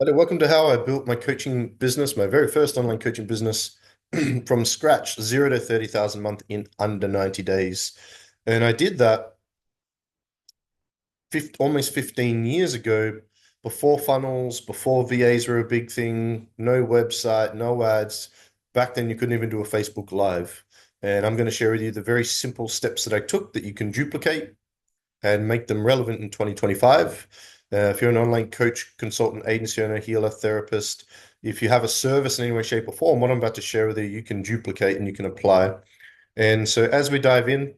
Hello, welcome to how I built my coaching business, my very first online coaching business from scratch, 0 to 30,000 a month in under 90 days. And I did that almost 15 years ago, before funnels, before VAs were a big thing, no website, no ads. Back then, you couldn't even do a Facebook Live. And I'm going to share with you the very simple steps that I took that you can duplicate and make them relevant in 2025. If you're an online coach, consultant, agency owner, healer, therapist, if you have a service in any way, shape, or form, what I'm about to share with you, you can duplicate and you can apply. And so as we dive in,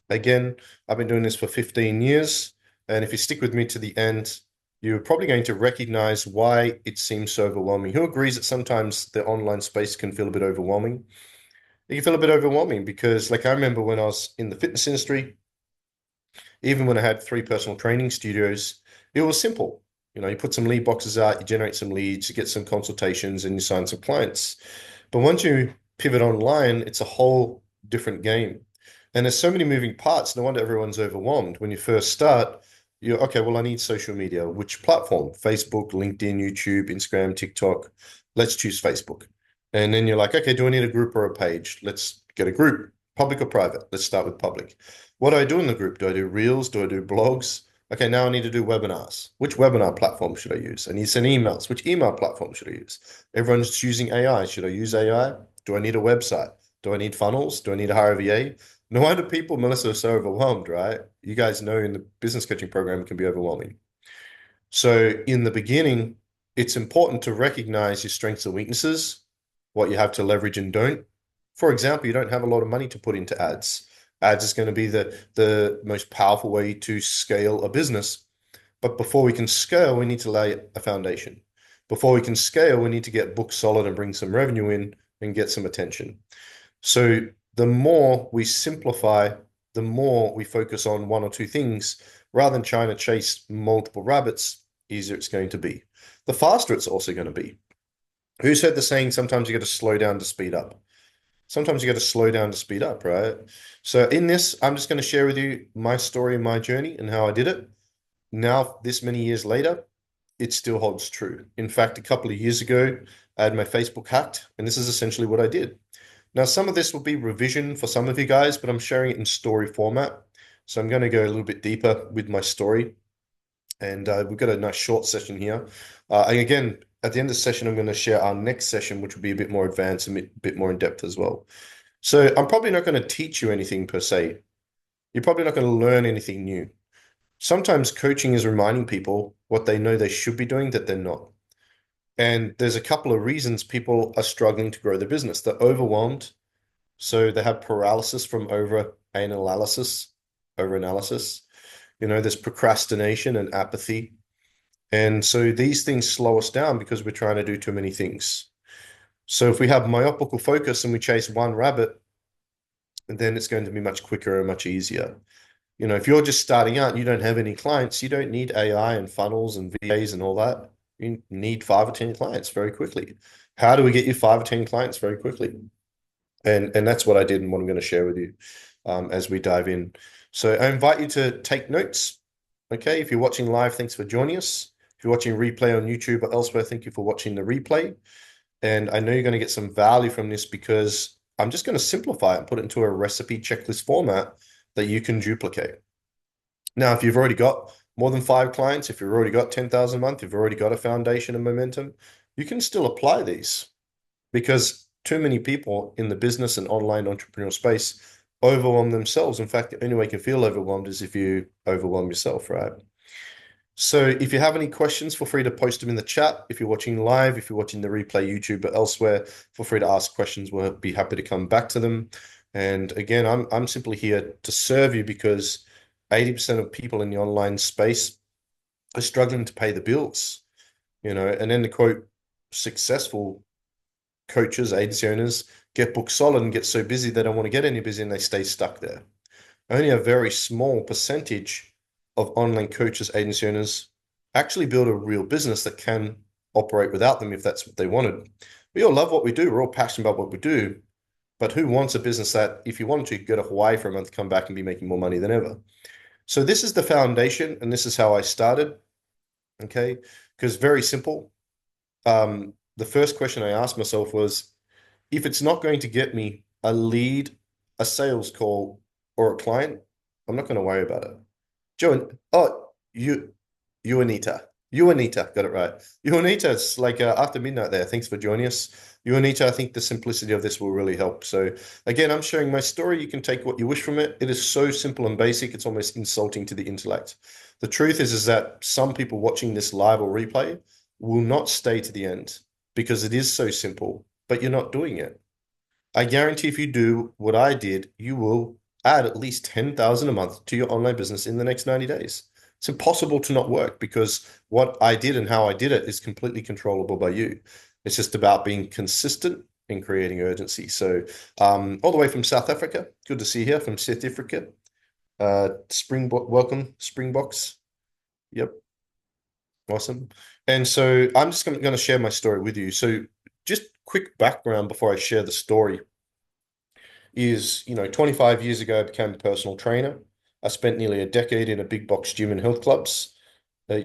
again, I've been doing this for 15 years. And if you stick with me to the end, you're probably going to recognize why it seems so overwhelming. Who agrees that sometimes the online space can feel a bit overwhelming? It can feel a bit overwhelming because, like, I remember when I was in the fitness industry, even when I had 3 personal training studios, it was simple. You put some lead boxes out, you generate some leads, you get some consultations, and you sign some clients. But once you pivot online, it's a whole different game. And there's so many moving parts. No wonder everyone's overwhelmed. When you first start, you're okay, well, I need social media. Which platform? Facebook, LinkedIn, YouTube, Instagram, TikTok. Let's choose Facebook. And then you're like, okay, do I need a group or a page? Let's get a group, public or private. Let's start with public. What do I do in the group? Do I do reels? Do I do blogs? Okay, now I need to do webinars. Which webinar platform should I use? I need to send emails. Which email platform should I use? Everyone's choosing AI. Should I use AI? Do I need a website? Do I need funnels? Do I need to hire a VA? No wonder people, Melissa, are so overwhelmed, right? You guys know in the business coaching program, it can be overwhelming. So in the beginning, it's important to recognize your strengths and weaknesses, what you have to leverage and don't. For example, you don't have a lot of money to put into ads. Ads is going to be the most powerful way to scale a business. But before we can scale, we need to lay a foundation. Before we can scale, we need to get book solid and bring some revenue in and get some attention. So the more we simplify, the more we focus on one or two things, rather than trying to chase multiple rabbits, easier it's going to be. The faster it's also going to be. Who's heard the saying, sometimes you got to slow down to speed up? Sometimes you got to slow down to speed up, right? So in this, I'm just going to share with you my story, my journey, and how I did it. Now, this many years later, it still holds true. In fact, a couple of years ago, I had my Facebook hacked, and this is essentially what I did. Now, some of this will be revision for some of you guys, but I'm sharing it in story format. So I'm going to go a little bit deeper with my story. And we've got a nice short session here. And again, at the end of the session, I'm going to share our next session, which will be a bit more advanced and a bit more in depth as well. So I'm probably not going to teach you anything per se. You're probably not going to learn anything new. Sometimes coaching is reminding people what they know they should be doing that they're not. And there's a couple of reasons people are struggling to grow their business. They're overwhelmed, so they have paralysis from overanalysis. There's procrastination and apathy. And so these things slow us down because we're trying to do too many things. So if we have myopical focus and we chase one rabbit, then it's going to be much quicker and much easier. If you're just starting out and you don't have any clients, you don't need AI and funnels and VAs and all that. You need 5 or 10 clients very quickly. How do we get you 5 or 10 clients very quickly? And that's what I did and what I'm going to share with you as we dive in. So I invite you to take notes. Okay, if you're watching live, thanks for joining us. If you're watching replay on YouTube or elsewhere, thank you for watching the replay. And I know you're going to get some value from this because I'm just going to simplify it and put it into a recipe checklist format that you can duplicate. Now, if you've already got more than 5 clients, if you've already got 10,000 a month, if you've already got a foundation and momentum, you can still apply these because too many people in the business and online entrepreneurial space overwhelm themselves. In fact, the only way you can feel overwhelmed is if you overwhelm yourself, right? So if you have any questions, feel free to post them in the chat. If you're watching live, if you're watching the replay, YouTube or elsewhere, feel free to ask questions. We'll be happy to come back to them. And again, I'm simply here to serve you because 80% of people in the online space are struggling to pay the bills, and then the quote, successful coaches, agency owners get booked solid and get so busy they don't want to get any busy and they stay stuck there. Only a very small percentage of online coaches, agency owners actually build a real business that can operate without them if that's what they wanted. We all love what we do. We're all passionate about what we do. But who wants a business that if you wanted to go to Hawaii for a month, come back and be making more money than ever? So this is the foundation, and this is how I started. Okay. Because very simple. The first question I asked myself was, if it's not going to get me a lead, a sales call, or a client, I'm not going to worry about it. Joe, oh, you Anita. You Anita, got it right. You Anita, it's like after midnight there. Thanks for joining us. You Anita, I think the simplicity of this will really help. So again, I'm sharing my story. You can take what you wish from it. It is so simple and basic. It's almost insulting to the intellect. The truth is that some people watching this live or replay will not stay to the end because it is so simple, but you're not doing it. I guarantee if you do what I did, you will add at least 10,000 a month to your online business in the next 90 days. It's impossible to not work because what I did and how I did it is completely controllable by you. It's just about being consistent and creating urgency. So, all the way from South Africa, good to see you here from South Africa. Springbok, welcome, Springboks. Yep, awesome. And so I'm just going to share my story with you. So, just quick background before I share the story is, 25 years ago, I became a personal trainer. I spent nearly a decade in a big box gym and health clubs,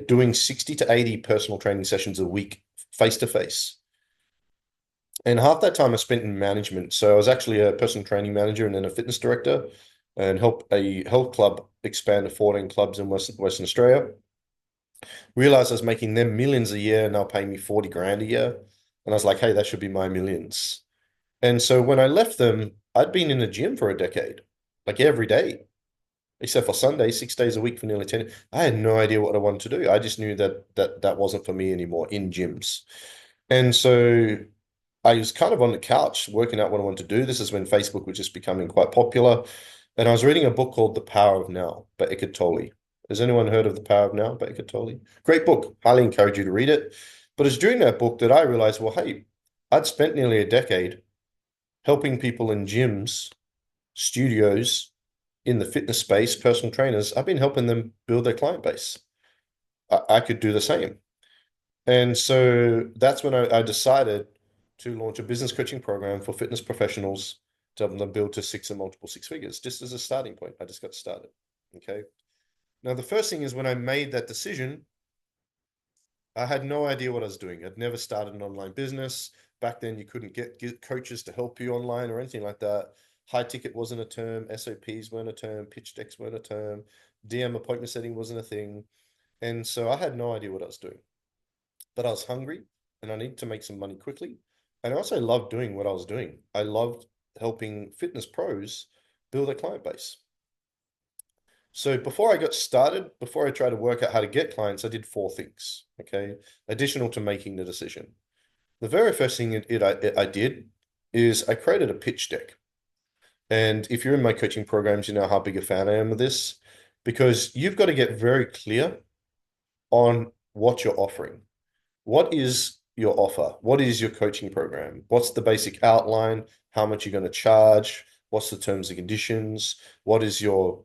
doing 60 to 80 personal training sessions a week, face to face. And half that time I spent in management. So I was actually a personal training manager and then a fitness director and helped a health club expand to 14 clubs in Western Australia. Realized I was making them millions a year and they're paying me 40 grand a year. And I was like, hey, that should be my millions. And so when I left them, I'd been in the gym for a decade, like every day, except for Sunday, 6 days a week for nearly 10. I had no idea what I wanted to do. I just knew that wasn't for me anymore in gyms. And so I was kind of on the couch working out what I wanted to do. This is when Facebook was just becoming quite popular. And I was reading a book called The Power of Now by Eckhart Tolle. Has anyone heard of The Power of Now by Eckhart Tolle? Great book. Highly encourage you to read it. But it's during that book that I realized, well, hey, I'd spent nearly a decade helping people in gyms, studios, in the fitness space, personal trainers. I've been helping them build their client base. I could do the same. And so that's when I decided to launch a business coaching program for fitness professionals to help them build to six and multiple six figures, just as a starting point. I just got started. Okay. Now, the first thing is when I made that decision, I had no idea what I was doing. I'd never started an online business. Back then, you couldn't get coaches to help you online or anything like that. High ticket wasn't a term. SOPs weren't a term. Pitch decks weren't a term. DM appointment setting wasn't a thing. And so I had no idea what I was doing. But I was hungry and I needed to make some money quickly. And I also loved doing what I was doing. I loved helping fitness pros build a client base. So before I got started, before I tried to work out how to get clients, I did four things, okay, additional to making the decision. The very first thing I did is I created a pitch deck. And if you're in my coaching programs, you know how big a fan I am of this, because you've got to get very clear on what you're offering. What is your offer? What is your coaching program? What's the basic outline? How much you're going to charge? What's the terms and conditions? What is your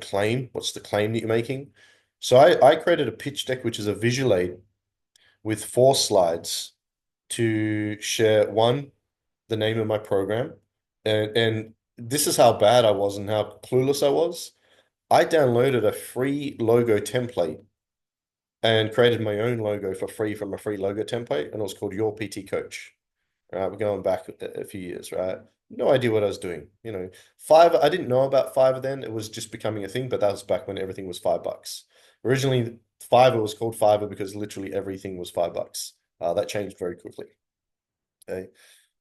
claim? What's the claim that you're making? So I created a pitch deck, which is a visual aid with 4 slides to share one, the name of my program. And this is how bad I was and how clueless I was. I downloaded a free logo template and created my own logo for free from a free logo template, and it was called Your PT Coach. Right, we're going back a few years, right? No idea what I was doing. Fiverr, I didn't know about Fiverr then. It was just becoming a thing, but that was back when everything was $5. Originally, Fiverr was called Fiverr because literally everything was $5. That changed very quickly. Okay.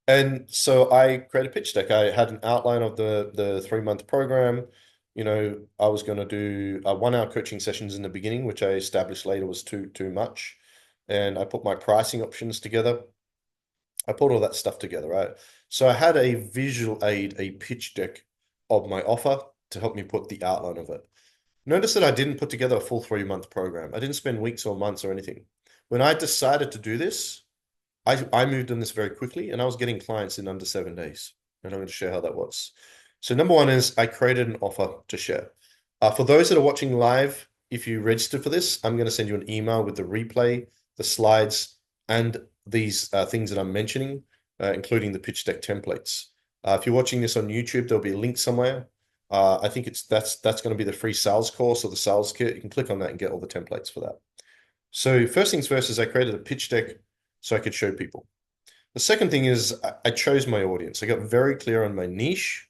And so I created a pitch deck. I had an outline of the 3-month program. I was going to do 1 hour coaching sessions in the beginning, which I established later was too much. And I put my pricing options together. I put all that stuff together, right? So I had a visual aid, a pitch deck of my offer to help me put the outline of it. Notice that I didn't put together a full 3-month program. I didn't spend weeks or months or anything. When I decided to do this, I moved on this very quickly and I was getting clients in under 7 days. And I'm going to share how that was. So number one is I created an offer to share. For those that are watching live, if you register for this, I'm going to send you an email with the replay, the slides, and these things that I'm mentioning, including the pitch deck templates. If you're watching this on YouTube, there'll be a link somewhere. I think that's going to be the free sales course or the sales kit. You can click on that and get all the templates for that. So first things first is I created a pitch deck so I could show people. The second thing is I chose my audience. I got very clear on my niche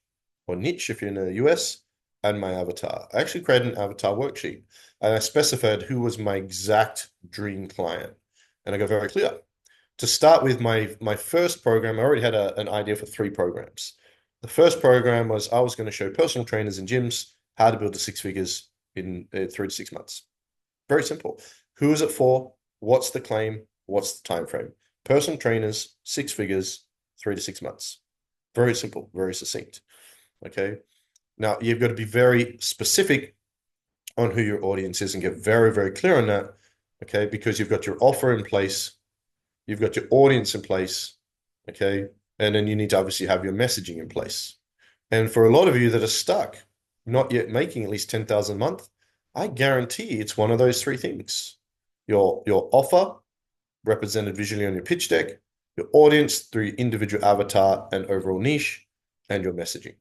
or niche if you're in the US and my avatar. I actually created an avatar worksheet and I specified who was my exact dream client. And I got very clear. To start with my first program, I already had an idea for 3 programs. The first program was I was going to show personal trainers and gyms how to build to 6 figures in 3 to 6 months. Very simple. Who is it for? What's the claim? What's the time frame? Personal trainers, 6 figures, 3 to 6 months. Very simple, very succinct. Okay. Now you've got to be very specific on who your audience is and get very, very clear on that. Okay. Because you've got your offer in place, you've got your audience in place. Okay. And then you need to obviously have your messaging in place. And for a lot of you that are stuck, not yet making at least 10,000 a month, I guarantee it's one of those 3 things. Your offer represented visually on your pitch deck, your audience through your individual avatar and overall niche, and your messaging.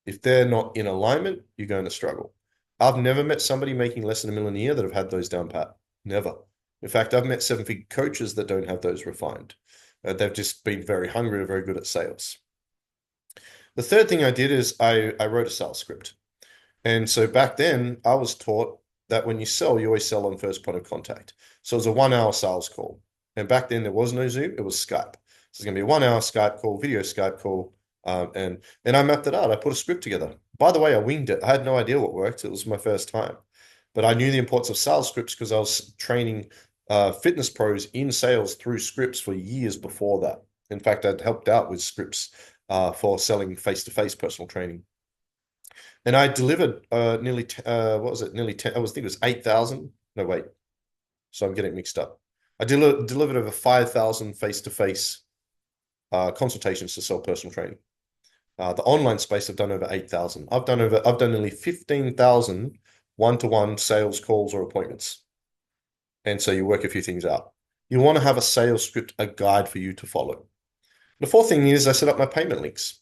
If they're not in alignment, you're going to struggle. I've never met somebody making less than $1 million a year that have had those down pat. Never. In fact, I've met 7-figure coaches that don't have those refined. They've just been very hungry or very good at sales. The third thing I did is I wrote a sales script. And so back then, I was taught that when you sell, you always sell on first point of contact. So it was a 1 hour sales call. And back then, there was no Zoom, it was Skype. So it's going to be a 1 hour Skype call, video Skype call. And I mapped it out. I put a script together. By the way, I winged it. I had no idea what worked. It was my first time. But I knew the importance of sales scripts because I was training fitness pros in sales through scripts for years before that. In fact, I'd helped out with scripts for selling face-to-face personal training. And I delivered nearly, what was it? Nearly 10, I think it was 8,000. No, wait. So I'm getting mixed up. I delivered over 5,000 face-to-face consultations to sell personal training. The online space, I've done over 8,000. I've done nearly 15,000 one-to-one sales calls or appointments. And so you work a few things out. You want to have a sales script, a guide for you to follow. The fourth thing is I set up my payment links.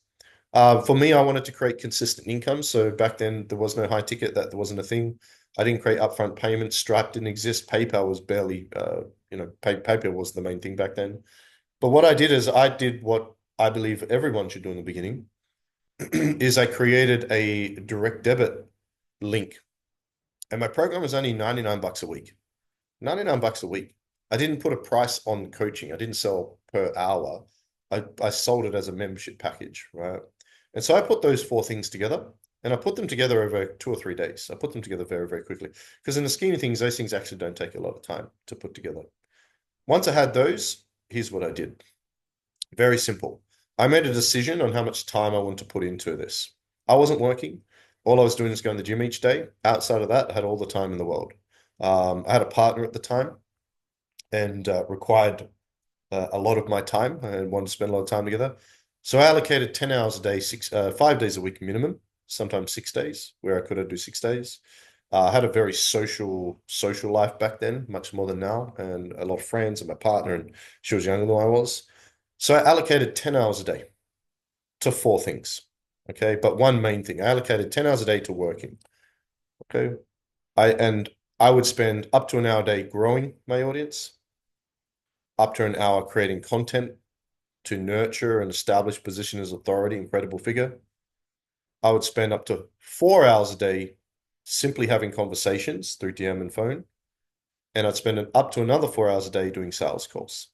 For me, I wanted to create consistent income. So back then there was no high ticket, that there wasn't a thing. I didn't create upfront payments. Stripe didn't exist. PayPal was barely, PayPal was the main thing back then. But what I did is I did what I believe everyone should do in the beginning, is I created a direct debit link. And my program was only $99 a week. $99 a week. I didn't put a price on coaching. I didn't sell per hour. I sold it as a membership package, right? And so I put those 4 things together and I put them together over 2 or 3 days. I put them together very, very quickly because in the scheme of things, those things actually don't take a lot of time to put together. Once I had those, here's what I did. Very simple. I made a decision on how much time I want to put into this. I wasn't working. All I was doing is going to the gym each day. Outside of that, I had all the time in the world. I had a partner at the time and required a lot of my time and wanted to spend a lot of time together. So I allocated 10 hours a day, 5 days a week minimum, sometimes 6 days, where I could do 6 days. I had a very social life back then, much more than now, and a lot of friends and my partner, and she was younger than I was. So I allocated 10 hours a day to 4 things. Okay. But one main thing, I allocated 10 hours a day to working. Okay. I would spend up to an hour a day growing my audience, up to an hour creating content to nurture and establish position as authority and credible figure. I would spend up to 4 hours a day simply having conversations through DM and phone. And I'd spend up to another 4 hours a day doing sales calls.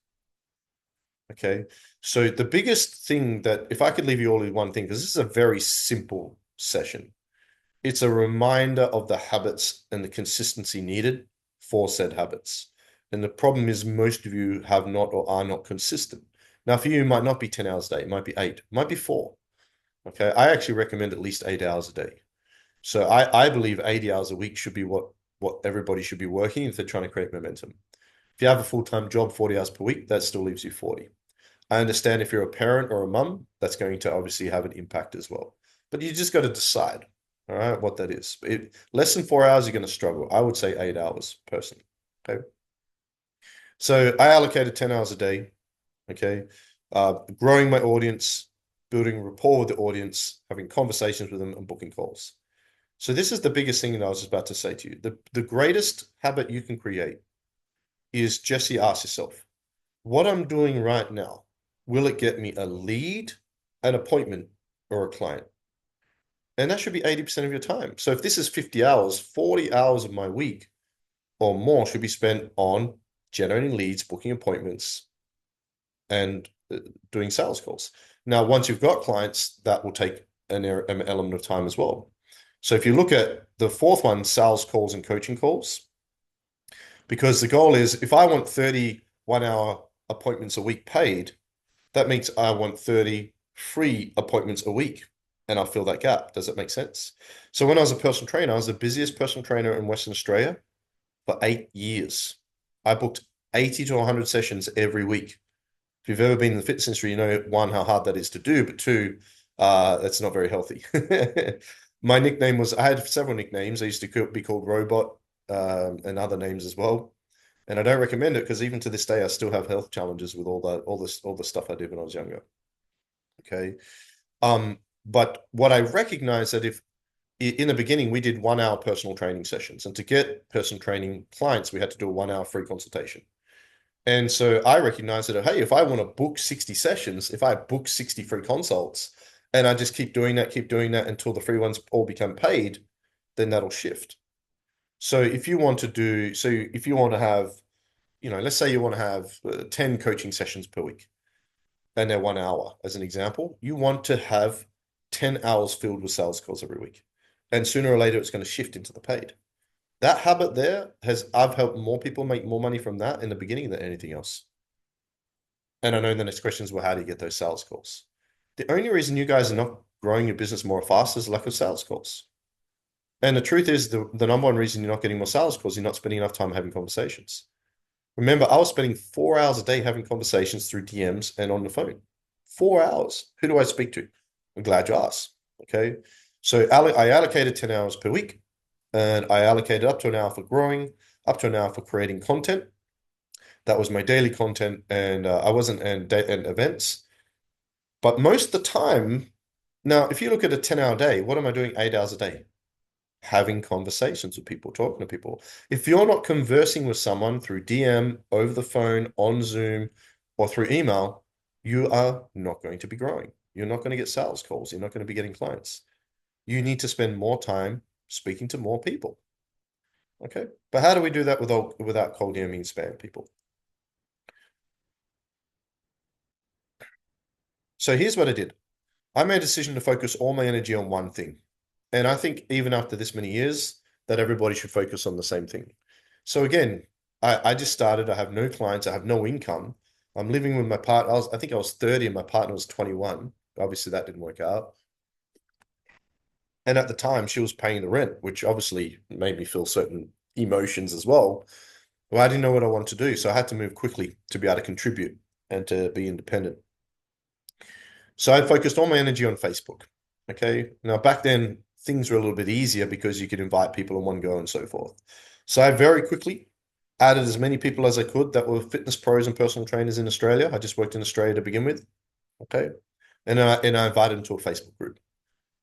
Okay. So the biggest thing that, if I could leave you all with one thing, because this is a very simple session, it's a reminder of the habits and the consistency needed for said habits. And the problem is most of you have not or are not consistent. Now, for you, it might not be 10 hours a day. It might be 8, it might be 4. Okay. I actually recommend at least 8 hours a day. So I believe 80 hours a week should be what everybody should be working if they're trying to create momentum. If you have a full-time job, 40 hours per week, that still leaves you 40. I understand if you're a parent or a mum, that's going to obviously have an impact as well. But you just got to decide, all right, what that is. Less than 4 hours, you're going to struggle. I would say 8 hours personally. Okay. So I allocated 10 hours a day. Okay. Growing my audience, building rapport with the audience, having conversations with them, and booking calls. So this is the biggest thing that I was about to say to you. The greatest habit you can create is Jesse, ask yourself, what I'm doing right now, will it get me a lead, an appointment, or a client? And that should be 80% of your time. So if this is 50 hours, 40 hours of my week or more should be spent on generating leads, booking appointments, and doing sales calls. Now, once you've got clients, that will take an element of time as well. So if you look at the fourth one, sales calls and coaching calls, because the goal is if I want 30 1-hour appointments a week paid, that means I want 30 free appointments a week, and I'll fill that gap. Does that make sense? So when I was a personal trainer, I was the busiest personal trainer in Western Australia for 8 years. I booked 80 to 100 sessions every week. If you've ever been in the fitness industry, you know, one, how hard that is to do, but two, that's not very healthy. My nickname was, I had several nicknames. I used to be called Robot, and other names as well. And I don't recommend it because even to this day, I still have health challenges with all the stuff I did when I was younger. Okay. But what I recognize that if in the beginning we did 1 hour personal training sessions, and to get personal training clients, we had to do a 1 hour free consultation. And so I recognize that, hey, if I want to book 60 sessions, if I book 60 free consults and I just keep doing that until the free ones all become paid, then that'll shift. So if you want to have, let's say you want to have 10 coaching sessions per week and they're 1 hour as an example, you want to have 10 hours filled with sales calls every week. And sooner or later, it's going to shift into the paid. That habit there I've helped more people make more money from that in the beginning than anything else. And I know the next question is, well, how do you get those sales calls? The only reason you guys are not growing your business more fast is lack of sales calls. And the truth is, the number one reason you're not getting more sales calls, you're not spending enough time having conversations. Remember, I was spending 4 hours a day having conversations through DMs and on the phone. 4 hours. Who do I speak to? I'm glad you asked. Okay. So I allocated 10 hours per week, and I allocated up to an hour for growing, up to an hour for creating content. That was my daily content, and and events. But most of the time, now, if you look at a 10-hour day, what am I doing 8 hours a day? Having conversations with people, talking to people. If you're not conversing with someone through DM, over the phone, on Zoom, or through email, you are not going to be growing. You're not going to get sales calls. You're not going to be getting clients. You need to spend more time speaking to more people. Okay. But how do we do that without cold DMing and spam people? So here's what I did. I made a decision to focus all my energy on one thing. And I think even after this many years, that everybody should focus on the same thing. So again, I just started. I have no clients. I have no income. I'm living with my partner. I think I was 30 and my partner was 21. Obviously, that didn't work out. And at the time, she was paying the rent, which obviously made me feel certain emotions as well. Well, I didn't know what I wanted to do. So I had to move quickly to be able to contribute and to be independent. So I focused all my energy on Facebook. Okay. Now, back then, things were a little bit easier because you could invite people in one go and so forth. So I very quickly added as many people as I could that were fitness pros and personal trainers in Australia. I just worked in Australia to begin with. Okay. And I invited them to a Facebook group.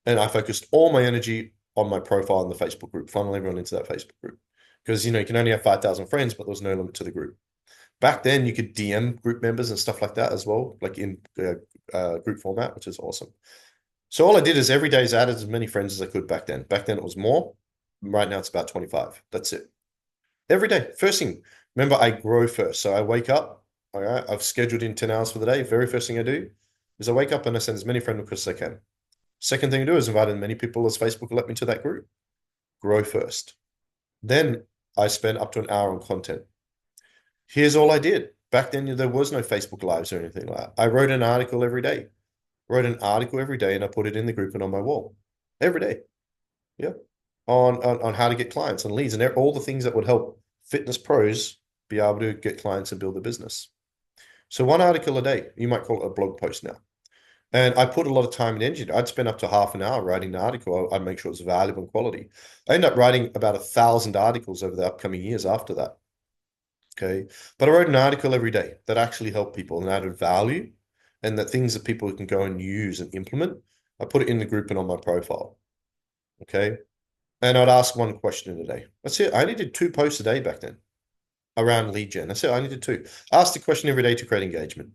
And I focused all my energy on my profile in the Facebook group, funnel everyone into that Facebook group. Because, you can only have 5,000 friends, but there was no limit to the group. Back then, you could DM group members and stuff like that as well, like in group format, which is awesome. So all I did is every day is added as many friends as I could back then. Back then it was more. Right now it's about 25. That's it. Every day. First thing, remember I grow first. So I wake up. All right. I've scheduled in 10 hours for the day. Very first thing I do is I wake up and I send as many friend requests as I can. Second thing I do is invite as many people as Facebook will let me to that group. Grow first. Then I spend up to an hour on content. Here's all I did. Back then, there was no Facebook Lives or anything like that. I wrote an article every day. Wrote an article every day, and I put it in the group and on my wall every day. Yeah. On how to get clients and leads and all the things that would help fitness pros be able to get clients and build a business. So one article a day, you might call it a blog post now. And I put a lot of time and energy. I'd spend up to half an hour writing the article. I'd make sure it's valuable and quality. I ended up writing about 1,000 articles over the upcoming years after that. Okay. But I wrote an article every day that actually helped people and added value and the things that people can go and use and implement. I put it in the group and on my profile. Okay. And I'd ask one question a day. That's it. I only did 2 posts a day back then. around lead gen. I said, I only did two. Ask the question every day to create engagement.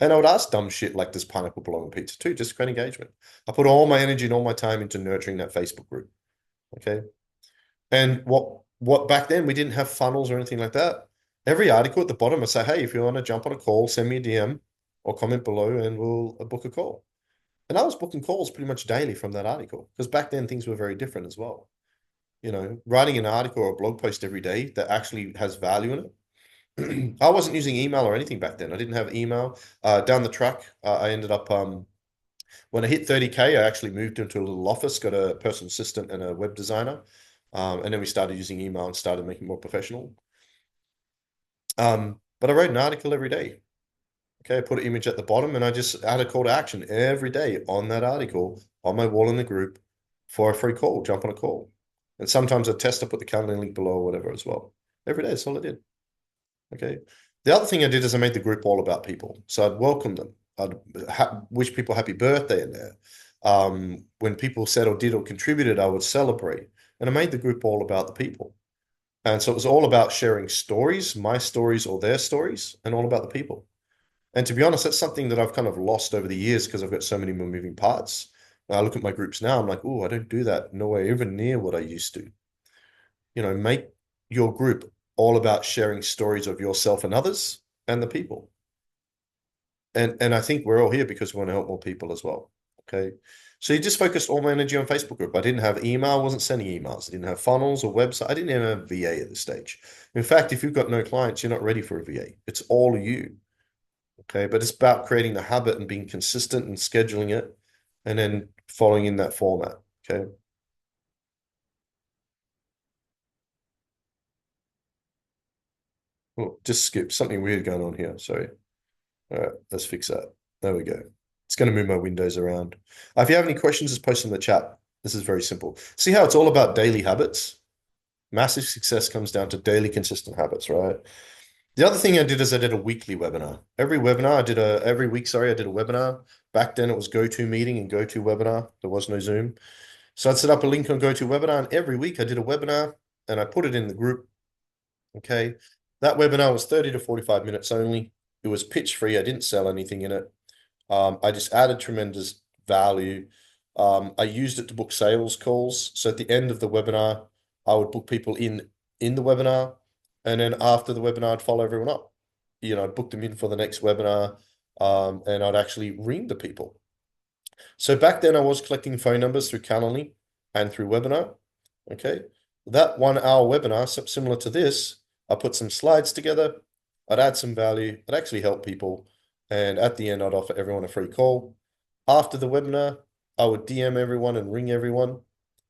And I would ask dumb shit like, does pineapple belong on pizza too? Just to create engagement. I put all my energy and all my time into nurturing that Facebook group. Okay. And what back then we didn't have funnels or anything like that. Every article at the bottom I say, hey, if you want to jump on a call, send me a DM or comment below and we'll book a call. And I was booking calls pretty much daily from that article because back then things were very different as well. Writing an article or a blog post every day that actually has value in it. I wasn't using email or anything back then. I didn't have email. Down the track, I ended up when I hit 30K, I actually moved into a little office, got a personal assistant and a web designer. And then we started using email and started making it more professional. But I wrote an article every day. Okay, I put an image at the bottom and I just add a call to action every day on that article on my wall in the group for a free call, jump on a call. And sometimes I test, I put the calendar link below or whatever as well. Every day, that's all I did. Okay. The other thing I did is I made the group all about people. So I'd welcome them. I'd wish people happy birthday in there. When people said or did or contributed, I would celebrate. And I made the group all about the people. And so it was all about sharing stories, my stories or their stories, and all about the people. And to be honest, that's something that I've kind of lost over the years because I've got so many more moving parts. I look at my groups now, I'm like, oh, I don't do that. No way, even near what I used to. Make your group all about sharing stories of yourself and others and the people. And I think we're all here because we want to help more people as well. Okay. So you just focused all my energy on Facebook group. I didn't have email, I wasn't sending emails. I didn't have funnels or website. I didn't even have a VA at this stage. In fact, if you've got no clients, you're not ready for a VA. It's all you. Okay. But it's about creating the habit and being consistent and scheduling it and then following in that format. Okay. Oh, just skip something weird going on here. Sorry. All right, let's fix that. There we go. It's going to move my windows around. If you have any questions, just post in the chat. This is very simple. See how it's all about daily habits? Massive success comes down to daily consistent habits, right? The other thing I did is I did a weekly webinar. Every week, sorry, I did a webinar. Back then it was GoToMeeting and GoToWebinar. There was no Zoom. So I'd set up a link on GoToWebinar and every week I did a webinar and I put it in the group. Okay. That webinar was 30 to 45 minutes only. It was pitch free. I didn't sell anything in it. I just added tremendous value. I used it to book sales calls. So at the end of the webinar, I would book people in the webinar, and then after the webinar, I'd follow everyone up. I'd book them in for the next webinar, and I'd actually ring the people. So back then, I was collecting phone numbers through Calendly and through webinar. Okay, that 1 hour webinar, similar to this, I put some slides together. I'd add some value. I'd actually help people. And at the end, I'd offer everyone a free call. After the webinar, I would DM everyone and ring everyone,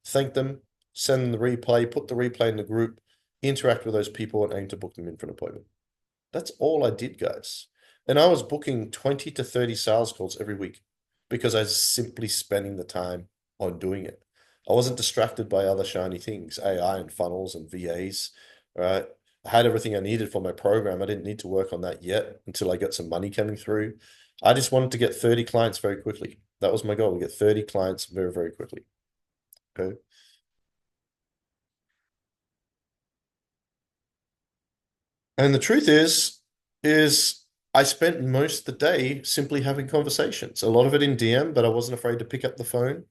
thank them, send them the replay, put the replay in the group, interact with those people and aim to book them in for an appointment. That's all I did, guys. And I was booking 20 to 30 sales calls every week because I was simply spending the time on doing it. I wasn't distracted by other shiny things, AI and funnels and VAs, right? I had everything I needed for my program. I didn't need to work on that yet until I got some money coming through. I just wanted to get 30 clients very quickly. That was my goal, to get 30 clients very, very quickly. Okay. And the truth is I spent most of the day simply having conversations, a lot of it in DM, but I wasn't afraid to pick up the phone.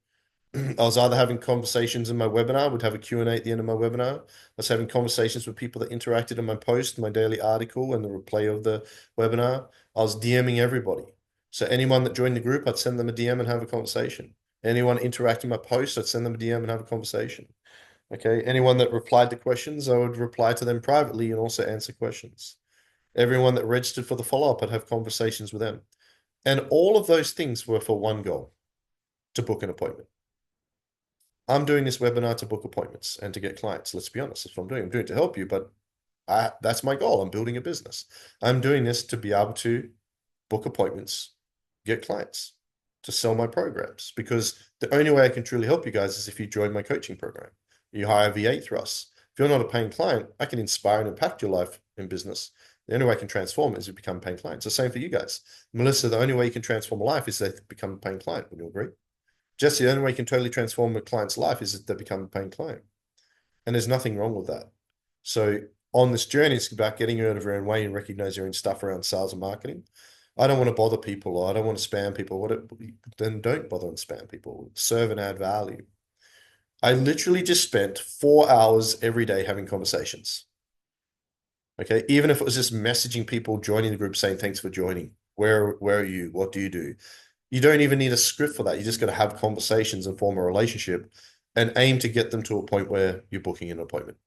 I was either having conversations in my webinar, would have a Q&A at the end of my webinar. I was having conversations with people that interacted in my post, my daily article, and the replay of the webinar. I was DMing everybody. So anyone that joined the group, I'd send them a DM and have a conversation. Anyone interacting my post, I'd send them a DM and have a conversation. Okay. Anyone that replied to questions, I would reply to them privately and also answer questions. Everyone that registered for the follow-up, I'd have conversations with them. And all of those things were for one goal, to book an appointment. I'm doing this webinar to book appointments and to get clients. Let's be honest, that's what I'm doing. I'm doing it to help you, but that's my goal. I'm building a business. I'm doing this to be able to book appointments, get clients, to sell my programs, because the only way I can truly help you guys is if you join my coaching program. You hire VA through us. If you're not a paying client, I can inspire and impact your life in business. The only way I can transform is to become a paying client. It's the same for you guys. Melissa, the only way you can transform a life is they become a paying client. Would you agree? Jesse, the only way you can totally transform a client's life is that they become a paying client. And there's nothing wrong with that. So on this journey, it's about getting out of your own way and recognize your own stuff around sales and marketing. I don't want to bother people, or I don't want to spam people. Then don't bother and spam people. Serve and add value. I literally just spent 4 hours every day having conversations. Okay. Even if it was just messaging people, joining the group, saying thanks for joining. Where are you? What do you do? You don't even need a script for that. You just got to have conversations and form a relationship and aim to get them to a point where you're booking an appointment.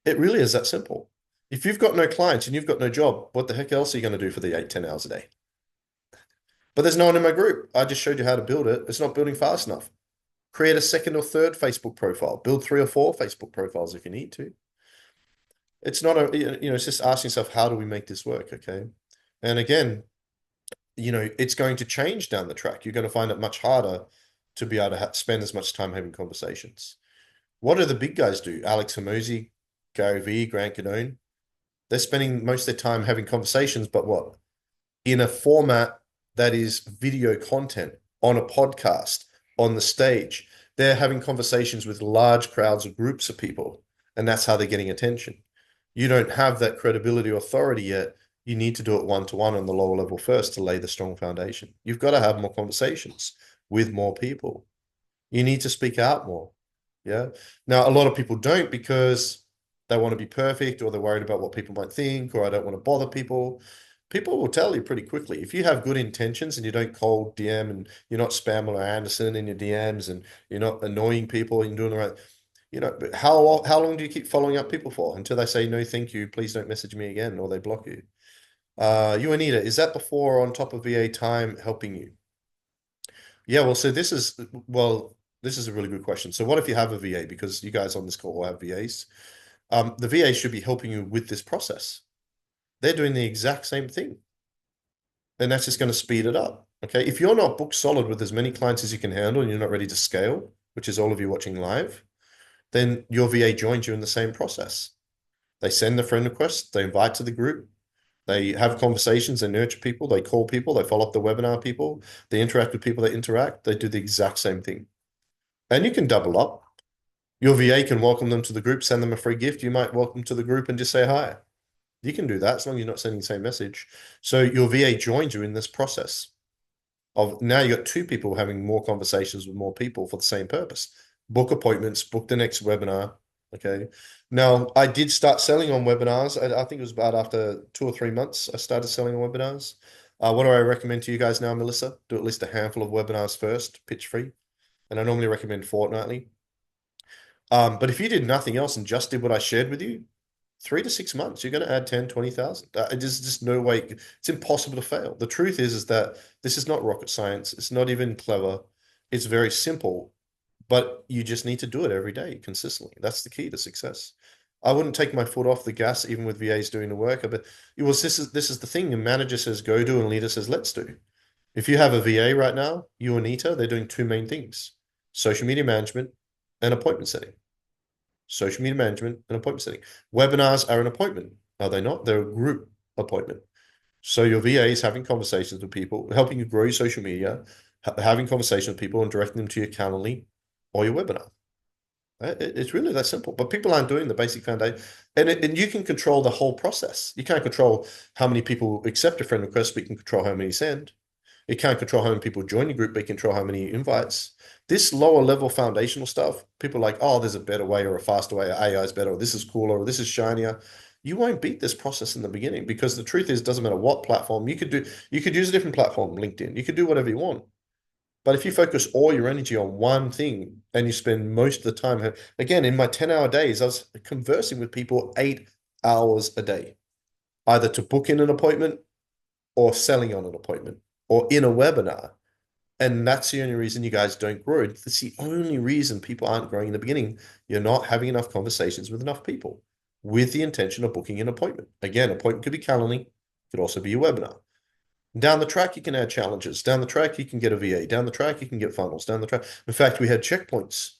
It really is that simple. If you've got no clients and you've got no job, what the heck else are you going to do for the 8, 10 hours a day? But there's no one in my group. I just showed you how to build it. It's not building fast enough. Create a second or third Facebook profile. Build 3 or 4 Facebook profiles if you need to. It's not it's just asking yourself, how do we make this work? Okay. And again, it's going to change down the track. You're going to find it much harder to be able to spend as much time having conversations. What do the big guys do? Alex Hormozi, Gary Vee, Grant Cardone. They're spending most of their time having conversations, but what? In a format that is video content, on a podcast, on the stage. They're having conversations with large crowds or groups of people, and that's how they're getting attention. You don't have that credibility or authority yet. You need to do it one-to-one on the lower level first to lay the strong foundation. You've got to have more conversations with more people. You need to speak out more. Yeah. Now, a lot of people don't because they want to be perfect, or they're worried about what people might think, or I don't want to bother people. People will tell you pretty quickly. If you have good intentions and you don't cold DM, and you're not spamming or Anderson in your DMs, and you're not annoying people and doing the right, but how long do you keep following up people for until they say, no, thank you, please don't message me again, or they block you? You, Anita, is that before or on top of VA time helping you? Yeah, well, this is a really good question. So what if you have a VA? Because you guys on this call will have VAs. The VA should be helping you with this process. They're doing the exact same thing. And that's just going to speed it up. Okay. If you're not booked solid with as many clients as you can handle and you're not ready to scale, which is all of you watching live, then your VA joins you in the same process. They send the friend request, they invite to the group, they have conversations, they nurture people, they call people, they follow up the webinar people, they interact with people that interact, they do the exact same thing. And you can double up. Your VA can welcome them to the group, send them a free gift. You might welcome to the group and just say hi. You can do that as long as you're not sending the same message. So your VA joins you in this process of now you got 2 people having more conversations with more people for the same purpose. Book appointments, book the next webinar. Okay. Now I did start selling on webinars. I think it was about after 2 or 3 months, I started selling on webinars. What do I recommend to you guys now, Melissa? Do at least a handful of webinars first, pitch free. And I normally recommend fortnightly. But if you did nothing else and just did what I shared with you, 3 to 6 months, you're going to add 10, 20,000. There's just no way. It's impossible to fail. The truth is that this is not rocket science. It's not even clever. It's very simple, but you just need to do it every day consistently. That's the key to success. I wouldn't take my foot off the gas, even with VAs doing the work. But this is the thing. The manager says go do, and leader says let's do. If you have a VA right now, you and Anita, they're doing 2 main things: social media management and appointment setting. Social media management and appointment setting. Webinars are an appointment, are they not? They're a group appointment. So your VA is having conversations with people, helping you grow your social media, having conversations with people and directing them to your Calendly or your webinar. It's really that simple. But people aren't doing the basic foundation. And you can control the whole process. You can't control how many people accept a friend request, but you can control how many send. You can't control how many people join your group, but you control how many invites. This lower level foundational stuff, people are like, oh, there's a better way or a faster way, or AI is better, or this is cooler, or this is shinier. You won't beat this process in the beginning, because the truth is, it doesn't matter what platform you could use a different platform, LinkedIn. You could do whatever you want. But if you focus all your energy on one thing and you spend most of the time, again, in my 10-hour days, I was conversing with people 8 hours a day, either to book in an appointment or selling on an appointment or in a webinar. And that's the only reason you guys don't grow. It's the only reason people aren't growing in the beginning. You're not having enough conversations with enough people with the intention of booking an appointment. Again, appointment could be Calendly, could also be a webinar. Down the track, you can add challenges. Down the track, you can get a VA. Down the track, you can get funnels. Down the track. In fact, we had checkpoints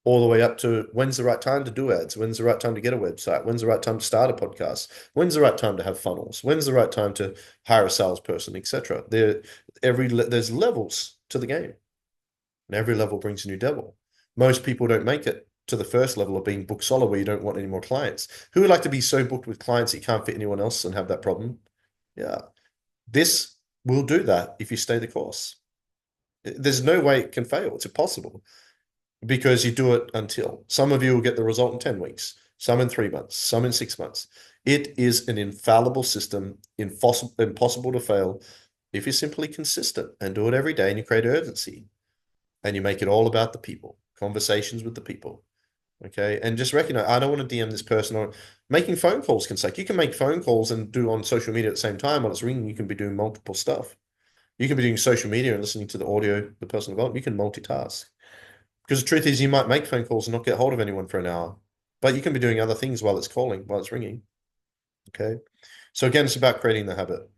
all the way up to when's the right time to do ads? When's the right time to get a website? When's the right time to start a podcast? When's the right time to have funnels? When's the right time to hire a salesperson, etc. There's levels to the game, and every level brings a new devil. Most people don't make it to the first level of being book solid where you don't want any more clients. Who would like to be so booked with clients that you can't fit anyone else and have that problem? Yeah. This will do that if you stay the course. There's no way it can fail. It's impossible because you do it until. Some of you will get the result in 10 weeks, some in 3 months, some in 6 months. It is an infallible system, impossible to fail if you're simply consistent and do it every day and you create urgency and you make it all about the people, conversations with the people. Okay. And just recognize, I don't want to DM this person, or making phone calls can suck. You can make phone calls and do on social media at the same time while it's ringing. You can be doing multiple stuff. You can be doing social media and listening to the audio, the personal development. You can multitask. Because the truth is, you might make phone calls and not get hold of anyone for an hour, but you can be doing other things while it's calling, while it's ringing. Okay. So again, it's about creating the habit.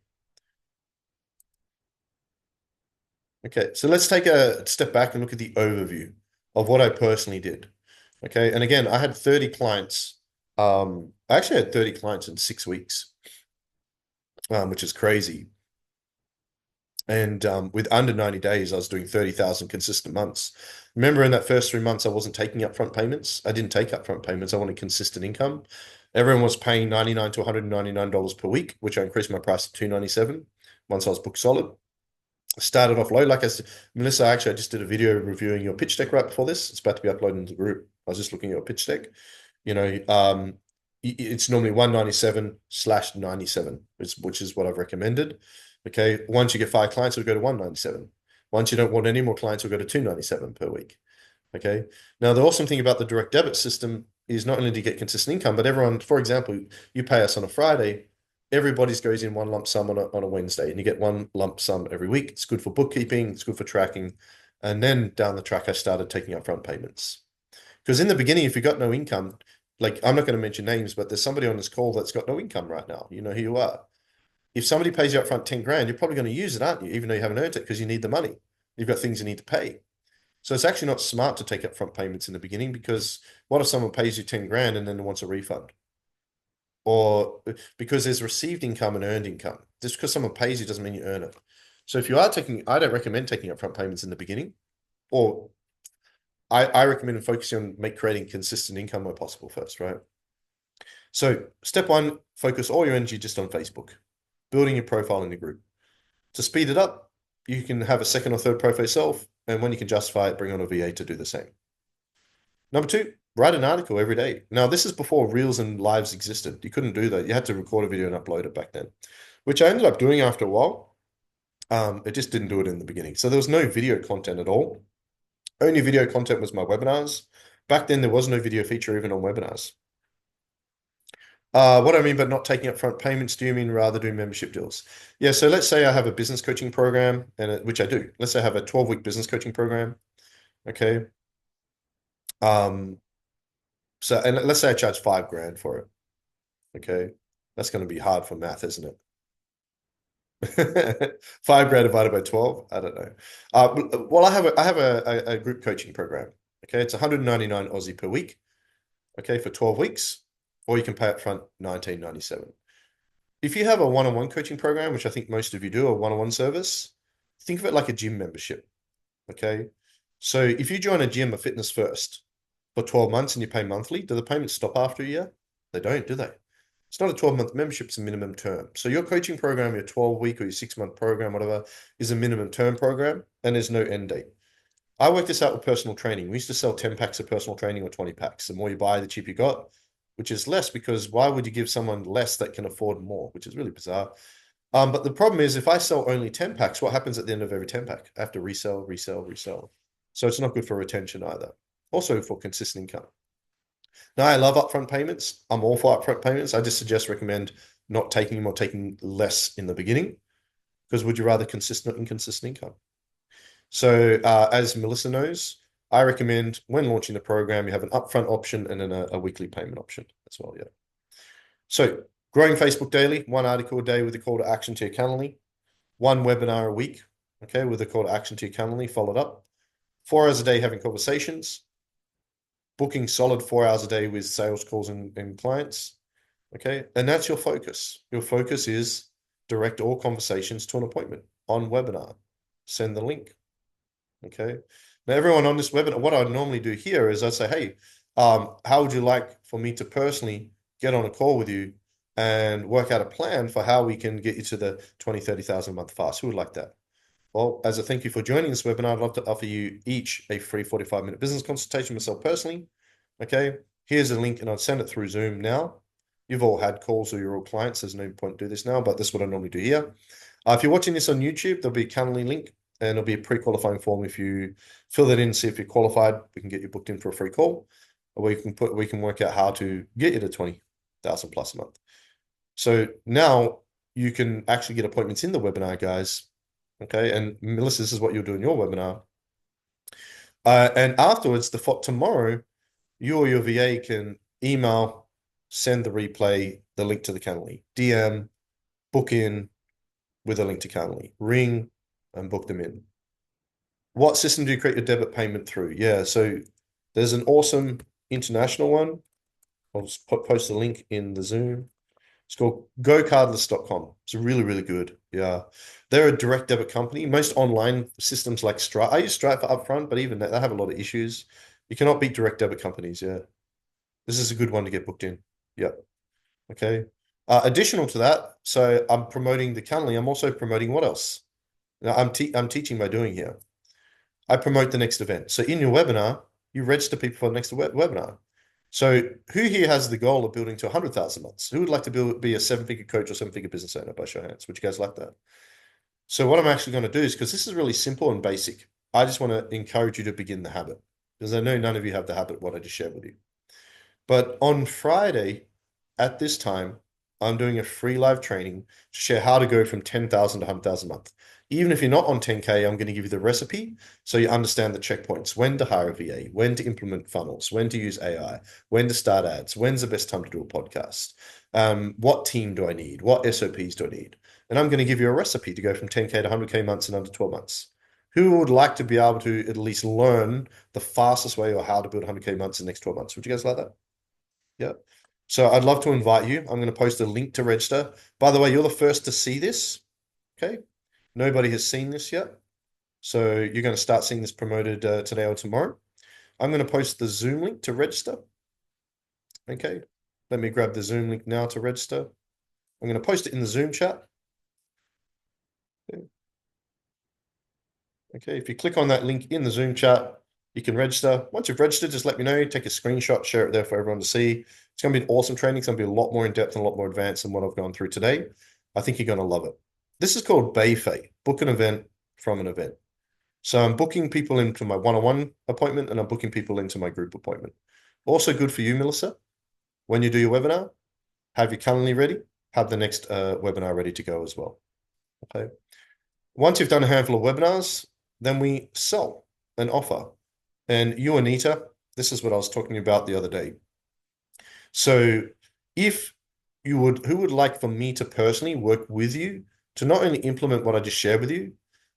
Okay. So let's take a step back and look at the overview of what I personally did. Okay. And again, I had 30 clients. I actually had 30 clients in 6 weeks, which is crazy. And with under 90 days, I was doing 30,000 consistent months. Remember, in that first 3 months, I wasn't taking upfront payments. I didn't take upfront payments. I wanted consistent income. Everyone was paying $99 to $199 per week, which I increased my price to $297 once I was book solid. Started off low. Like I said, Melissa, actually, I just did a video reviewing your pitch deck right before this. It's about to be uploaded into the group. I was just looking at your pitch deck. It's normally 197/97, which is what I've recommended. Okay. Once you get 5 clients, it'll go to 197. Once you don't want any more clients, it'll go to 297 per week. Okay. Now, the awesome thing about the direct debit system is not only do you get consistent income, but everyone, for example, you pay us on a Friday, everybody's goes in one lump sum on a Wednesday, and you get one lump sum every week. It's good for bookkeeping, it's good for tracking. And then down the track, I started taking upfront payments. Because in the beginning, if you got no income, like I'm not going to mention names, but there's somebody on this call that's got no income right now. You know who you are. If somebody pays you up front 10 grand, you're probably going to use it, aren't you? Even though you haven't earned it because you need the money. You've got things you need to pay. So it's actually not smart to take upfront payments in the beginning, because what if someone pays you 10 grand and then wants a refund? Or because there's received income and earned income. Just because someone pays you doesn't mean you earn it. So if you are taking, I don't recommend taking upfront payments in the beginning, or I recommend focusing on creating consistent income where possible first, right? So step one, focus all your energy just on Facebook, building your profile in the group. To speed it up, you can have a second or third profile yourself, and when you can justify it, bring on a VA to do the same. Number two, write an article every day. Now, this is before Reels and Lives existed. You couldn't do that. You had to record a video and upload it back then, which I ended up doing after a while. It just didn't do it in the beginning. So there was no video content at all. Only video content was my webinars. Back then, there was no video feature even on webinars. What I mean by not taking upfront payments, do you mean rather do membership deals? Yeah, so let's say I have a business coaching program, which I do. Let's say I have a 12-week business coaching program. Okay. And let's say I charge 5 grand for it. Okay. That's going to be hard for math, isn't it? 5 grand divided by 12. I don't know. Well, I have a group coaching program. Okay. It's 199 Aussie per week. Okay. For 12 weeks, or you can pay up front 1997. If you have a one-on-one coaching program, which I think most of you do, a one-on-one service, think of it like a gym membership. Okay. So if you join a gym, a Fitness First, for 12 months and you pay monthly, do the payments stop after a year? They don't, do they? It's not a 12-month membership, it's a minimum term. So your coaching program, your 12-week or your 6-month program, whatever, is a minimum term program, and there's no end date. I worked this out with personal training. We used to sell 10 packs of personal training or 20 packs. The more you buy, the cheaper you got, which is less, because why would you give someone less that can afford more, which is really bizarre. But the problem is, if I sell only 10 packs, what happens at the end of every 10 pack? I have to resell. So it's not good for retention either. Also for consistent income. Now, I love upfront payments. I'm all for upfront payments. I just recommend not taking them or taking less in the beginning, because would you rather consistent and inconsistent income? So as Melissa knows, I recommend when launching the program, you have an upfront option and then a weekly payment option as well. Yeah. So growing Facebook daily, 1 article a day with a call to action to your Calendly, 1 webinar a week, okay, with a call to action to your Calendly, followed up, 4 hours a day having conversations, booking solid 4 hours a day with sales calls and clients. Okay. And that's your focus. Your focus is direct all conversations to an appointment on webinar. Send the link. Okay. Now, everyone on this webinar, what I normally do here is I say, hey, How would you like for me to personally get on a call with you and work out a plan for how we can get you to the 20, 30,000 a month fast? Who would like that? Well, as a thank you for joining this webinar, I'd love to offer you each a free 45-minute business consultation with myself personally. Okay, here's a link and I'll send it through Zoom now. You've all had calls or you're all clients. There's no point to do this now, but this is what I normally do here. If you're watching this on YouTube, there'll be a Calendly link and there'll be a pre-qualifying form. If you fill that in, see if you're qualified, we can get you booked in for a free call, or we can work out how to get you to 20,000 plus a month. So now you can actually get appointments in the webinar, guys. Okay, and Melissa, this is what you'll do in your webinar. And afterwards, tomorrow, you or your VA can email, send the replay, the link to the Calendly, DM, book in with a link to Calendly, ring, and book them in. What system do you create your debit payment through? Yeah, so there's an awesome international one. I'll just post the link in the Zoom. It's called gocardless.com. It's really, really good. Yeah. They're a direct debit company. Most online systems like Stripe. I use Stripe for upfront, but even that, they have a lot of issues. You cannot beat direct debit companies. Yeah. This is a good one to get booked in. Yep. Okay. Additional to that, so I'm promoting the Calendly. I'm also promoting what else? Now, I'm teaching by doing here. I promote the next event. So in your webinar, you register people for the next webinar. So who here has the goal of building to 100,000 months? Who would like to be a seven-figure coach or seven-figure business owner by show of hands? Would you guys like that? So what I'm actually going to do is, because this is really simple and basic, I just want to encourage you to begin the habit, because I know none of you have the habit, what I just shared with you. But on Friday at this time, I'm doing a free live training to share how to go from 10,000 to 100,000 a month. Even if you're not on 10K, I'm going to give you the recipe so you understand the checkpoints, when to hire a VA, when to implement funnels, when to use AI, when to start ads, when's the best time to do a podcast, what team do I need, what SOPs do I need? And I'm going to give you a recipe to go from 10K to 100K months in under 12 months. Who would like to be able to at least learn the fastest way or how to build 100K months in the next 12 months? Would you guys like that? Yeah. So I'd love to invite you. I'm going to post a link to register. By the way, you're the first to see this. Okay. Nobody has seen this yet. So you're going to start seeing this promoted today or tomorrow. I'm going to post the Zoom link to register. Okay. Let me grab the Zoom link now to register. I'm going to post it in the Zoom chat. Okay. Okay. If you click on that link in the Zoom chat, you can register. Once you've registered, just let me know. Take a screenshot, share it there for everyone to see. It's going to be an awesome training. It's going to be a lot more in-depth and a lot more advanced than what I've gone through today. I think you're going to love it. This is called Bayfay. Book an event from an event. So I'm booking people into my one-on-one appointment and I'm booking people into my group appointment. Also good for you, Melissa. When you do your webinar, have your Calendly ready, have the next webinar ready to go as well. Okay. Once you've done a handful of webinars, then we sell an offer. And you, Anita, this is what I was talking about the other day. So if you would, who would like for me to personally work with you to not only implement what I just shared with you,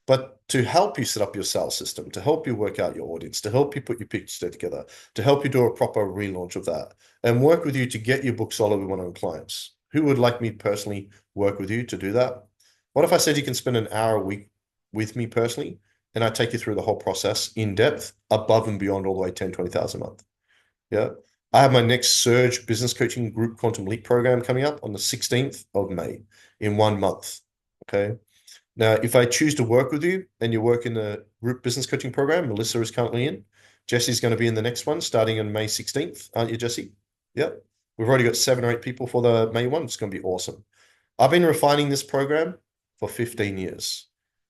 but to help you set up your sales system, to help you work out your audience, to help you put your pitch together, to help you do a proper relaunch of that, and work with you to get your book solid with one-on-one clients? Who would like me personally work with you to do that? What if I said you can spend an hour a week with me personally, and I take you through the whole process in depth, above and beyond all the way 10, 20,000 a month? Yeah. I have my next Surge Business Coaching Group Quantum Leap program coming up on the 16th of May in 1 month. Okay. Now, if I choose to work with you and you work in the group business coaching program, Melissa is currently in. Jesse's going to be in the next one starting on May 16th, aren't you, Jesse? Yep. We've already got 7 or 8 people for the May one. It's going to be awesome. I've been refining this program for 15 years.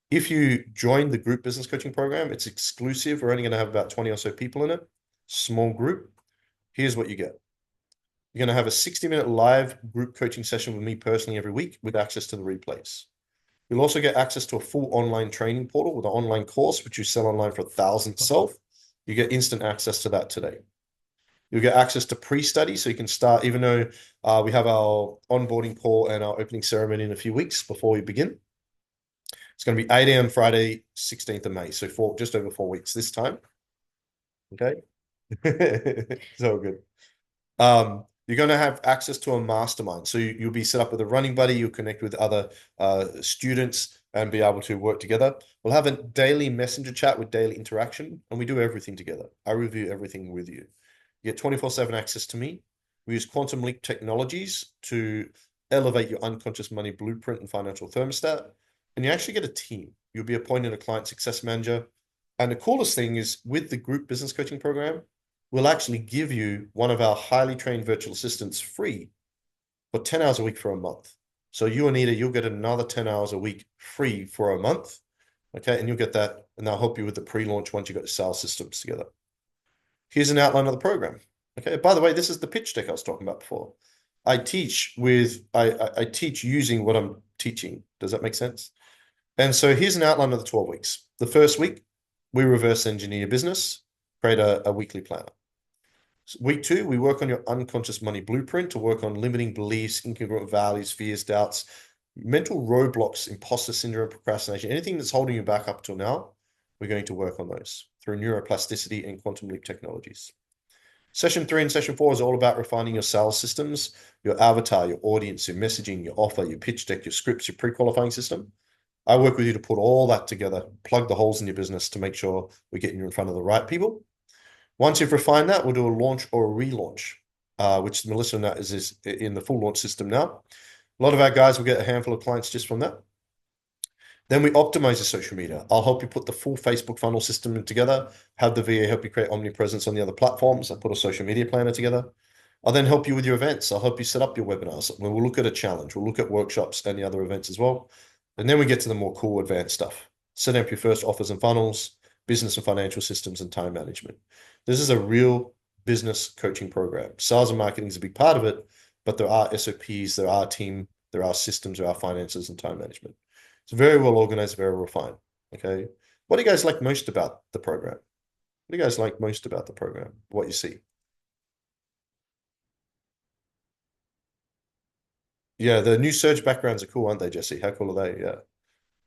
If you join the group business coaching program, it's exclusive. We're only going to have about 20 or so people in it, small group. Here's what you get. You're going to have a 60-minute live group coaching session with me personally every week with access to the replays. You'll also get access to a full online training portal with an online course, which you sell online for $1,000 self. You get instant access to that today. You'll get access to pre-study, so you can start, even though we have our onboarding call and our opening ceremony in a few weeks before we begin. It's going to be 8 a.m. Friday, 16th of May, so just over 4 weeks this time. Okay. It's all good. You're going to have access to a mastermind. So you'll be set up with a running buddy. You'll connect with other students and be able to work together. We'll have a daily messenger chat with daily interaction, and we do everything together. I review everything with you. You get 24/7 access to me. We use Quantum Leap technologies to elevate your unconscious money blueprint and financial thermostat. And you actually get a team. You'll be appointed a client success manager. And the coolest thing is with the group business coaching program, we'll actually give you one of our highly trained virtual assistants free for 10 hours a week for a month. So you, Anita, you'll get another 10 hours a week free for a month. Okay. And you'll get that. And they'll help you with the pre-launch once you've got your sales systems together. Here's an outline of the program. Okay. By the way, this is the pitch deck I was talking about before. I teach using what I'm teaching. Does that make sense? And so here's an outline of the 12 weeks. The first week, we reverse engineer your business, create a weekly planner. Week 2, we work on your unconscious money blueprint to work on limiting beliefs, incongruent values, fears, doubts, mental roadblocks, imposter syndrome, procrastination, anything that's holding you back up till now. We're going to work on those through neuroplasticity and quantum leap technologies. Session 3 and session 4 is all about refining your sales systems, your avatar, your audience, your messaging, your offer, your pitch deck, your scripts, your pre-qualifying system. I work with you to put all that together, plug the holes in your business to make sure we're getting you in front of the right people. Once you've refined that, we'll do a launch or a relaunch, which Melissa is in the full launch system now. A lot of our guys will get a handful of clients just from that. Then we optimize your social media. I'll help you put the full Facebook funnel system together, have the VA help you create omnipresence on the other platforms. I'll put a social media planner together. I'll then help you with your events. I'll help you set up your webinars. We'll look at a challenge. We'll look at workshops and the other events as well. And then we get to the more cool advanced stuff. Setting up your first offers and funnels, business and financial systems, and time management. This is a real business coaching program. Sales and marketing is a big part of it, but there are SOPs, there are team, there are systems, there are finances and time management. It's very well organized, very refined. Okay. What do you guys like most about the program? What do you guys like most about the program? What you see? Yeah, the new Surge backgrounds are cool, aren't they, Jesse? How cool are they? Yeah.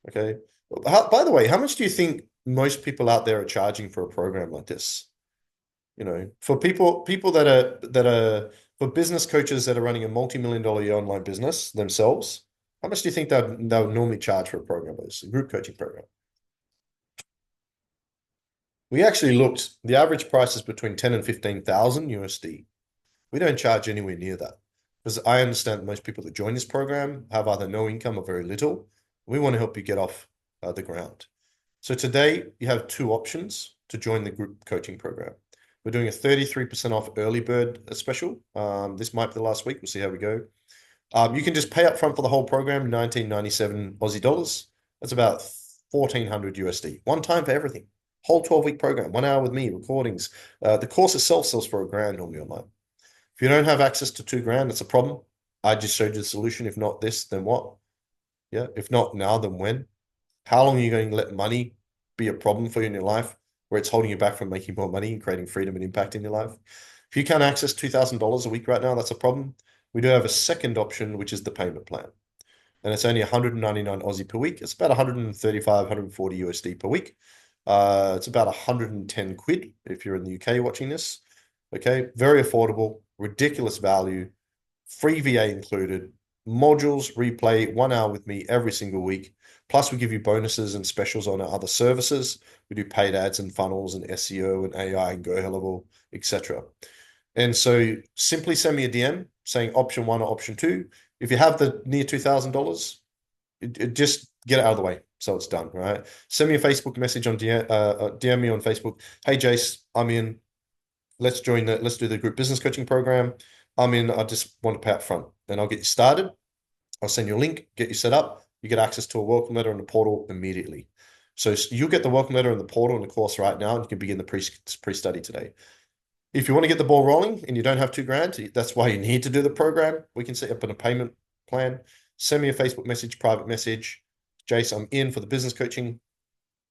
Okay. By the way, how much do you think most people out there are charging for a program like this? For people that are for business coaches that are running a multi-million-dollar year online business themselves, how much do you think they'll normally charge for a program like this, a group coaching program? We actually looked, the average price is between 10 and 15,000 USD. We don't charge anywhere near that because I understand most people that join this program have either no income or very little. We want to help you get off the ground. So today you have 2 options to join the group coaching program. We're doing a 33% off early bird special. This might be the last week. We'll see how we go. You can just pay up front for the whole program, 1997 Aussie dollars. That's about 1,400 USD. One time for everything. Whole 12-week program, 1 hour with me, recordings. The course itself sells for $1,000 normally online. If you don't have access to $2,000, that's a problem. I just showed you the solution. If not this, then what? Yeah. If not now, then when? How long are you going to let money be a problem for you in your life where it's holding you back from making more money and creating freedom and impact in your life? If you can't access $2,000 a week right now, that's a problem. We do have a second option, which is the payment plan. And it's only 199 Aussie per week. It's about 135, 140 USD per week. It's about 110 quid if you're in the UK watching this. Okay, very affordable, ridiculous value, free VA included, modules, replay, 1 hour with me every single week. Plus, we give you bonuses and specials on our other services. We do paid ads and funnels and SEO and AI and Go Level, etc. And so simply send me a DM saying option 1 or option 2. If you have the near $2,000, just get it out of the way so it's done, right? Send me a Facebook message on DM me on Facebook. Hey, Jace, I'm in. Let's do the group business coaching program. I'm in. I just want to pay up front. Then I'll get you started. I'll send you a link, get you set up. You get access to a welcome letter in the portal immediately. So you get the welcome letter in the portal in the course right now, and you can begin the pre-study today. If you want to get the ball rolling and you don't have $2,000, that's why you need to do the program. We can set up a payment plan. Send me a Facebook message, private message. Jace, I'm in for the business coaching.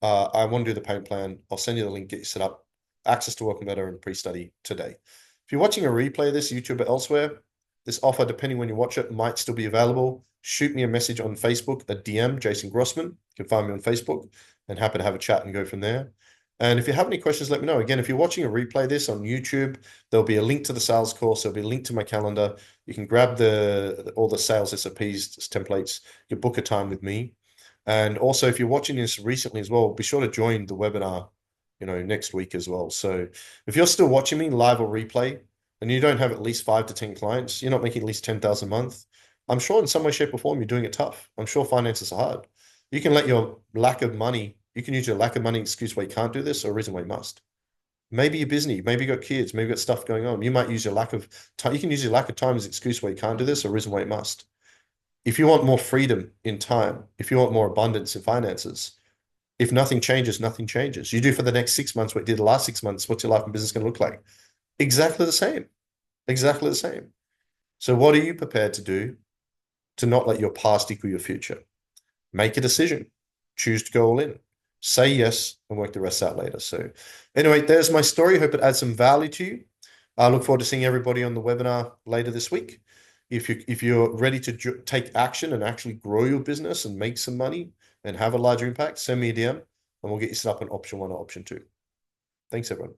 I want to do the payment plan. I'll send you the link, get you set up. Access to welcome letter and pre-study today. If you're watching a replay of this, YouTube or elsewhere, this offer, depending when you watch it, might still be available. Shoot me a message on Facebook, a DM, Jason Grossman. You can find me on Facebook, and happy to have a chat and go from there. And if you have any questions, let me know. Again, if you're watching a replay of this on YouTube, there'll be a link to the sales course. There'll be a link to my calendar. You can grab all the sales SOPs, templates. You can book a time with me. And also, if you're watching this recently as well, be sure to join the webinar next week as well. So if you're still watching me live or replay and you don't have at least 5 to 10 clients, you're not making at least 10,000 a month. I'm sure in some way, shape, or form, you're doing it tough. I'm sure finances are hard. You can let your lack of money, you can use your lack of money excuse why you can't do this or a reason why you must. Maybe you're busy, maybe you got kids, maybe you got stuff going on. You might use your lack of time. You can use your lack of time as an excuse why you can't do this or a reason why you must. If you want more freedom in time, if you want more abundance in finances, if nothing changes, nothing changes. You do for the next 6 months what you did the last 6 months, what's your life and business going to look like? Exactly the same. Exactly the same. So what are you prepared to do to not let your past equal your future? Make a decision. Choose to go all in. Say yes and work the rest out later. So anyway, there's my story. Hope it adds some value to you. I look forward to seeing everybody on the webinar later this week. If you're ready to take action and actually grow your business and make some money and have a larger impact, send me a DM and we'll get you set up on option 1 or option 2. Thanks, everyone.